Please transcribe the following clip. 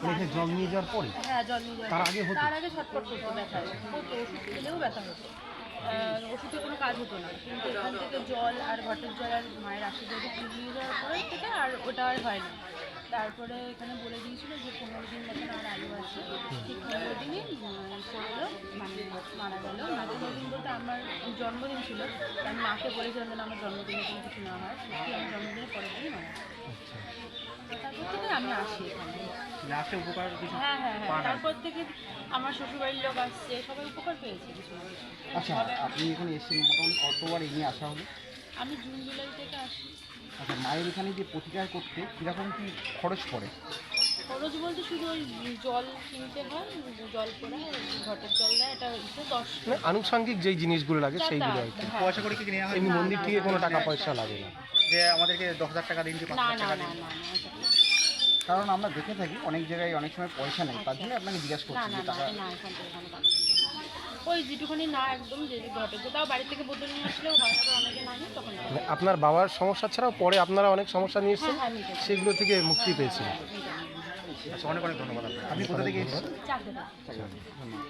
মানে জল নিয়ে যাওয়ার পরে? হ্যাঁ, জল নিয়ে যাওয়ার তার আগে হতো? তার আগে ছটফট করতো, ব্যথা হতো, ওষুধ খেলেও ব্যথা হতো, ওষুধে কোনো কাজ হতো না। কিন্তু এখান থেকে জল আর ঘটের জল আর মায়ের আশীর্বাদে নিয়ে যাওয়ার পরের থেকে আর ওটা আর হয় না। তারপরে এখানে বলে দিয়েছিল যে 15 দিন মতন আর আয়ু আছে, ঠিক 15 দিনই করলো, মানে মারা গেল। না 15 দিন বলতে আমার জন্মদিন ছিল, আমি মাকে বলেছিলাম যেন আমার জন্মদিনে কোনো কিছু না হয়, সত্যি আমার জন্মদিনের পরের দিনই মারা গেল। তারপর থেকে আমি আসি এখানে। হ্যাঁ হ্যাঁ হ্যাঁ, তারপর থেকে আমার শ্বশুরবাড়ির লোক আসছে, সবাই উপকার পেয়েছে কিছু না কিছু। আচ্ছা, আপনি এখানে এসেছেন মোটামুটি কতবার এই নিয়ে আসা হলো? আমি জুন জুলাই থেকে আসি। আচ্ছা, মায়ের এখানে যে প্রতিকার করতে কীরকম কী খরচ পড়ে? খরচ বলতে শুধু ওই জল কিনতে হয়, জল পোড়া, ঘটের জল দেয়, এটা 10 মানে আনুষঙ্গিক যেই জিনিসগুলো লাগে সেইগুলো আর কি। হ্যাঁ। পয়সা করে কি নেওয়া হয়? এমনি মন্দির থেকে কোনো টাকা পয়সা লাগে না। যে আমাদেরকে 10,000 টাকা দিন কি না 5,000 না টাকা না দিন? না না কারণ আমরা দেখে থাকি অনেক জায়গায় অনেক সময় পয়সা নেই, তার জন্য আপনাকে জিজ্ঞাসা না করছি না যে টাকা। না, এখান থেকে কোনো টাকা পয়সা নেই। ওই যেটুখানি না একদম যে ঘটে, তাও বাড়ি থেকে বোতল নিয়ে আসলেও হয়, আবার অনেকে না নিয়ে তখন মানে আপনার বাবার সমস্যা ছাড়াও পরে আপনারা অনেক সমস্যা নিয়ে এসেছেন, হ্যাঁ মিটেছে। সেগুলো থেকে মুক্তি পেয়েছেন। আচ্ছা, অনেক অনেক ধন্যবাদ আপনাকে। আপনি কোথা থেকে এসেছেন? চাকরি। ধন্যবাদ।